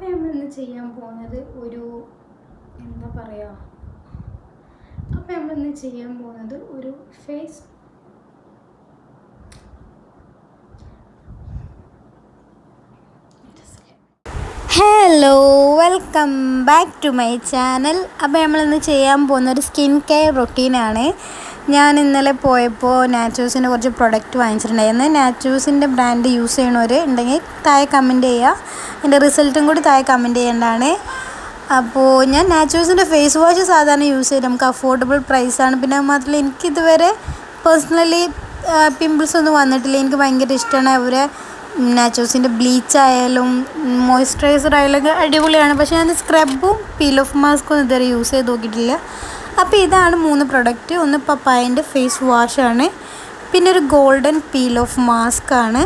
അപ്പോൾ നമ്മളിന്ന് ചെയ്യാൻ പോകുന്നത് എന്താ പറയുക, അപ്പോൾ നമ്മളിന്ന് ചെയ്യാൻ പോകുന്നത് ഒരു face hello, welcome back to my channel. അപ്പോൾ നമ്മളിന്ന് ചെയ്യാൻ പോകുന്ന ഒരു സ്കിൻ കെയർ റൊട്ടീനാണ്. ഞാൻ ഇന്നലെ പോയപ്പോൾ നാച്ചൂസിൻ്റെ കുറച്ച് പ്രൊഡക്റ്റ് വാങ്ങിച്ചിട്ടുണ്ടായിരുന്നു. നാച്ചൂസിൻ്റെ ബ്രാൻഡ് യൂസ് ചെയ്യണവർ ഉണ്ടെങ്കിൽ താഴെ കമൻറ്റ് ചെയ്യുക. എൻ്റെ റിസൾട്ടും കൂടി താഴെ കമൻറ്റ് ചെയ്യേണ്ടതാണ്. അപ്പോൾ ഞാൻ നാച്ചൂസിൻ്റെ ഫേസ് വാഷ് സാധാരണ യൂസ് ചെയ്ത് നമുക്ക് അഫോർഡബിൾ പ്രൈസാണ്. പിന്നെ മാത്രമല്ല എനിക്കിതുവരെ പേഴ്സണലി പിമ്പിൾസ് ഒന്നും വന്നിട്ടില്ല. എനിക്ക് ഭയങ്കര ഇഷ്ടമാണ് അവരെ നാച്ചൂസിൻ്റെ ബ്ലീച്ചായാലും മോയ്സ്ചറൈസർ ആയാലും അടിപൊളിയാണ്. പക്ഷേ ഞാൻ സ്ക്രബും പീൽ ഓഫ് മാസ്കും ഇതുവരെ യൂസ് ചെയ്ത് നോക്കിയിട്ടില്ല. അപ്പോൾ ഇതാണ് 3 പ്രൊഡക്റ്റ്. ഒന്ന് പപ്പായൻ്റെ ഫേസ് വാഷാണ്, പിന്നെ ഒരു ഗോൾഡൻ പീൽ ഓഫ് മാസ്ക് ആണ്,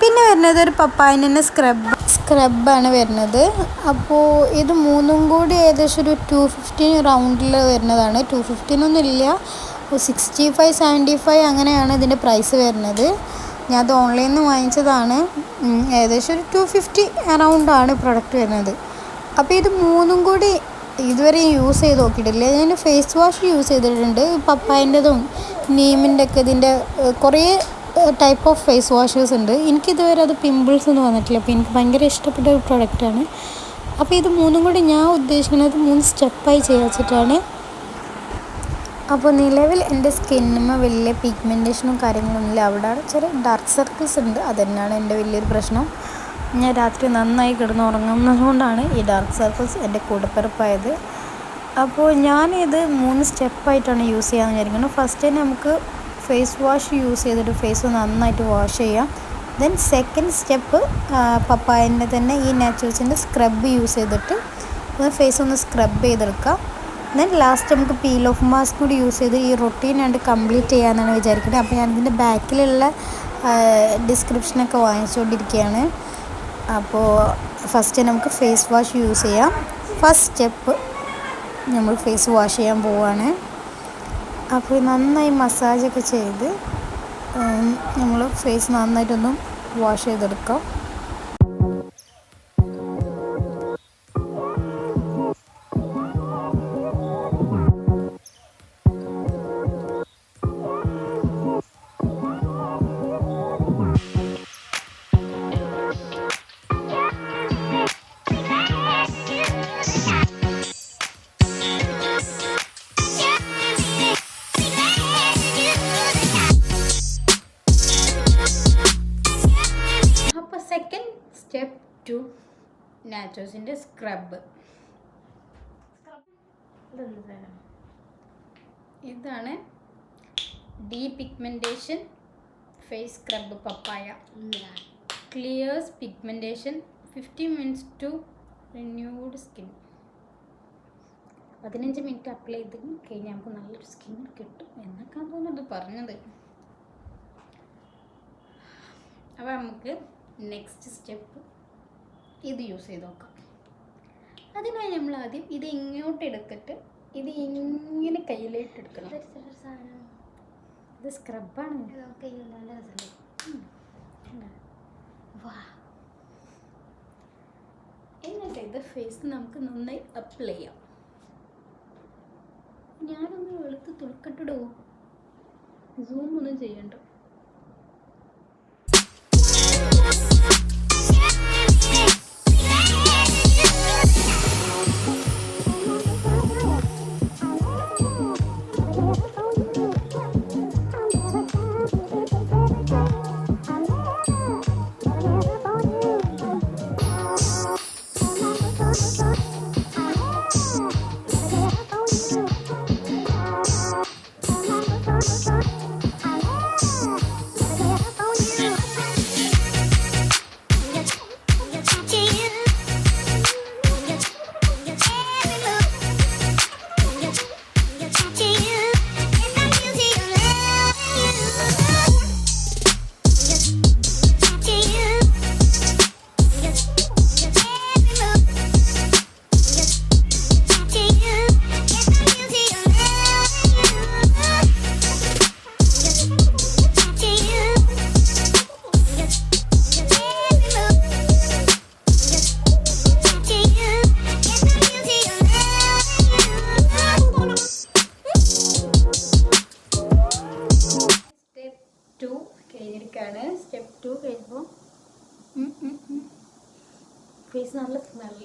പിന്നെ വരുന്നത് ഒരു പപ്പായൻ്റെ തന്നെ സ്ക്രബാണ് വരുന്നത്. അപ്പോൾ ഇത് 3ഉം കൂടി ഏകദേശം ഒരു 250 റൗണ്ടിൽ വരുന്നതാണ്. 250 ഇല്ല, 65-75 അങ്ങനെയാണ് ഇതിൻ്റെ പ്രൈസ് വരുന്നത്. ഞാൻ അത് ഓൺലൈനിൽ നിന്ന് വാങ്ങിച്ചതാണ്. ഏകദേശം ഒരു 250 അറൗണ്ടാണ് പ്രൊഡക്റ്റ് വരുന്നത്. അപ്പോൾ ഇത് 3ഉം കൂടി ഇതുവരെ യൂസ് ചെയ്ത് നോക്കിയിട്ടില്ല. ഞാൻ ഫേസ് വാഷ് യൂസ് ചെയ്തിട്ടുണ്ട്, പപ്പായൻ്റെതും നീമിൻ്റെ ഒക്കെ. ഇതിൻ്റെ കുറേ ടൈപ്പ് ഓഫ് ഫേസ് വാഷസ് ഉണ്ട്. എനിക്കിതുവരെ അത് പിമ്പിൾസ് ഒന്നും വന്നിട്ടില്ല. അപ്പോൾ എനിക്ക് ഭയങ്കര ഇഷ്ടപ്പെട്ട ഒരു പ്രൊഡക്റ്റാണ്. അപ്പോൾ ഇത് 3ഉം കൂടി ഞാൻ ഉദ്ദേശിക്കുന്നത് 3 സ്റ്റെപ്പായി ചെയ്യാച്ചിട്ടാണ്. അപ്പോൾ നിലവിൽ എൻ്റെ സ്കിന്നിന് വലിയ പിഗ്മെൻറ്റേഷനും കാര്യങ്ങളൊന്നുമില്ല. അവിടെ ചെറിയ ഡാർക്ക് സർക്കിൾസ് ഉണ്ട്. അതുതന്നെയാണ് എൻ്റെ വലിയൊരു പ്രശ്നം. ഞാൻ രാത്രി നന്നായി കിടന്നുറങ്ങുന്നതുകൊണ്ടാണ് ഈ ഡാർക്ക് സർക്കിൾസ് എൻ്റെ കൂടപ്പിറപ്പായത്. അപ്പോൾ ഞാനിത് 3 സ്റ്റെപ്പായിട്ടാണ് യൂസ് ചെയ്യാമെന്ന് വിചാരിക്കുന്നത്. ഫസ്റ്റ് തന്നെ നമുക്ക് ഫേസ് വാഷ് യൂസ് ചെയ്തിട്ട് ഫേസ് നന്നായിട്ട് വാഷ് ചെയ്യാം. ദെൻ സെക്കൻഡ് സ്റ്റെപ്പ് പപ്പായൻ്റെ തന്നെ ഈ നാച്ചുറൽസിൻ്റെ സ്ക്രബ് യൂസ് ചെയ്തിട്ട് ഫേസ് ഒന്ന് സ്ക്രബ് ചെയ്തെടുക്കാം. ദെൻ ലാസ്റ്റ് നമുക്ക് പീൽ ഓഫ് മാസ്ക് കൂടി യൂസ് ചെയ്ത് ഈ റൊട്ടീനായിട്ട് കംപ്ലീറ്റ് ചെയ്യാമെന്നാണ് വിചാരിക്കുന്നത്. അപ്പോൾ ഞാനിതിൻ്റെ ബാക്കിലുള്ള ഡിസ്ക്രിപ്ഷനൊക്കെ വാങ്ങിച്ചുകൊണ്ടിരിക്കുകയാണ്. അപ്പോൾ ഫസ്റ്റ് നമുക്ക് ഫേസ് വാഷ് യൂസ് ചെയ്യാം. ഫസ്റ്റ് സ്റ്റെപ്പ് നമ്മൾ ഫേസ് വാഷ് ചെയ്യാൻ പോവുകയാണ്. അപ്പോൾ നന്നായി മസാജൊക്കെ ചെയ്ത് നമ്മൾ ഫേസ് നന്നായിട്ടൊന്ന് വാഷ് ചെയ്തെടുക്കാം. സെക്കൻഡ് സ്റ്റെപ്പ് 2 നാച്ചുറൽസിൻ്റെ സ്ക്രബ്. ഇതാണ് depigmentation face scrub papaya. Clears pigmentation 15 minutes to renewed skin. 15 minute apply ചെയ്ത് കഴിഞ്ഞാൽ നമുക്ക് നല്ലൊരു സ്കിൻ കിട്ടും എന്നൊക്കെയാണ് തോന്നുന്നത് പറഞ്ഞത്. അപ്പോൾ നമുക്ക് നെക്സ്റ്റ് സ്റ്റെപ്പ് ഇത് യൂസ് ചെയ്ത് നോക്കാം. അതിനായി നമ്മൾ ആദ്യം ഇത് ഇങ്ങോട്ട് എടുത്തിട്ട് ഇത് ഇങ്ങനെ കയ്യിലേക്ക് എടുക്കണം. ഇത് സ്ക്രബാണ്. എന്നിട്ട് ഇത് ഫേസ് നമുക്ക് നന്നായി അപ്ലൈ ചെയ്യാം. ഞാനൊന്ന് വെളുത്ത് തുറക്കട്ടിടോ, സൂം ഒന്നും ചെയ്യണ്ട.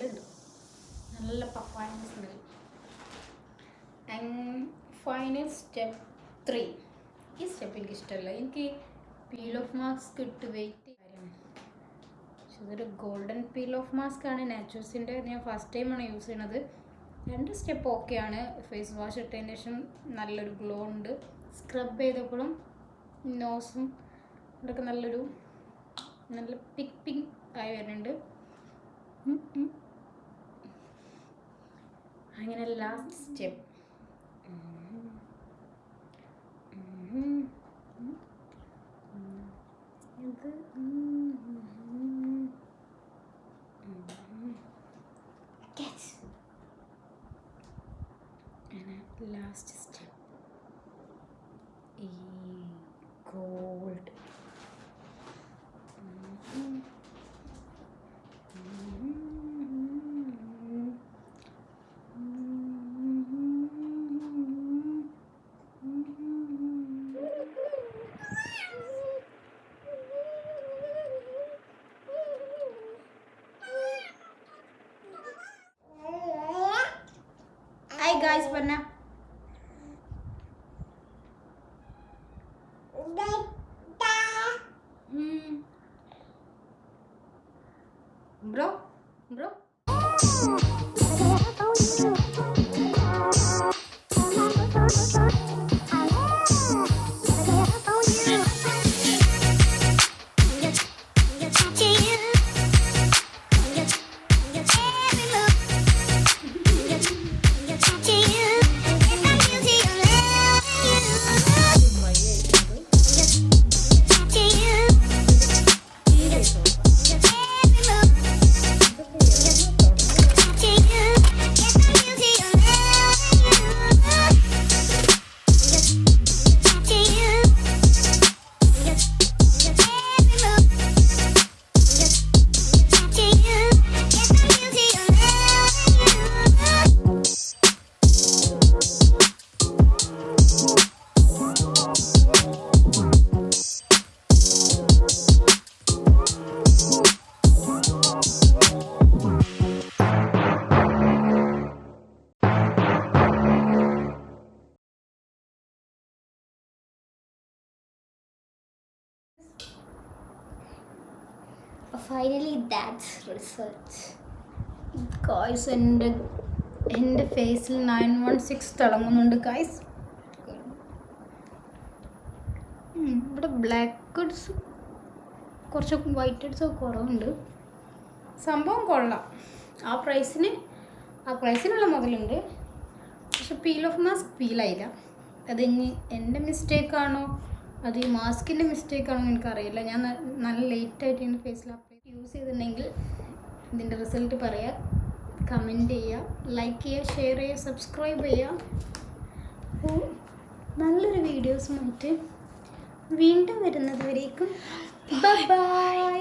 സ്മെല്ലുണ്ട്, നല്ല പപ്പായ സ്മെൽ. And final step 3. ഈ സ്റ്റെപ്പ് എനിക്ക് ഇഷ്ടമല്ല. എനിക്ക് പീൽ ഓഫ് മാസ്ക് ഇട്ട് വെയിറ്റ് കാര്യമാണ്. പക്ഷെ ഇതൊരു ഗോൾഡൻ പീൽ ഓഫ് മാസ്ക് ആണ്, നാച്ചുറൽസിൻ്റെ. ഞാൻ ഫസ്റ്റ് ടൈമാണ് യൂസ് ചെയ്യണത്. 2 സ്റ്റെപ്പ് ഓക്കെയാണ്. ഫേസ് വാഷ് ഇട്ടതിന് ശേഷം നല്ലൊരു ഗ്ലോ ഉണ്ട്. സ്ക്രബ് ചെയ്തപ്പോഴും നോസും ഇവിടെയൊക്കെ നല്ല പിങ്ക് ആയി വരുന്നുണ്ട്. അങ്ങനെ ലാസ്റ്റ് സ്റ്റെപ്പ് ലാസ്റ്റ് സ്റ്റെപ്പ് ഈ ഗോൾഡ്. ഹായ് ഗായ്സ് പറഞ്ഞ bro finally that's result guys. എൻ്റെ ഫേസിൽ 916 തിളങ്ങുന്നുണ്ട് ഗായ്സ്. ഇവിടെ ബ്ലാക്ക് ഹെഡ്സ് കുറച്ച് വൈറ്റ് ഹെഡ്സ് കുറവുണ്ട്. സംഭവം കൊള്ളാം. ആ പ്രൈസിനുള്ള മുതലുണ്ട്. പക്ഷെ പീൽ ഓഫ് മാസ്ക് പീലായില്ല. അതിനി എൻ്റെ മിസ്റ്റേക്കാണോ അത് ഈ മാസ്കിൻ്റെ മിസ്റ്റേക്കാണോ എനിക്കറിയില്ല. ഞാൻ നല്ല ലേറ്റായിട്ട് എൻ്റെ ഫേസിൽ യൂസ് ചെയ്തിട്ടുണ്ടെങ്കിൽ ഇതിൻ്റെ റിസൾട്ട് പറയാം. കമൻറ്റ് ചെയ്യുക, ലൈക്ക് ചെയ്യുക, ഷെയർ ചെയ്യുക, സബ്സ്ക്രൈബ് ചെയ്യുക. അപ്പോൾ നല്ലൊരു വീഡിയോസുമായിട്ട് വീണ്ടും വരുന്നത് വരേക്കും ബൈ.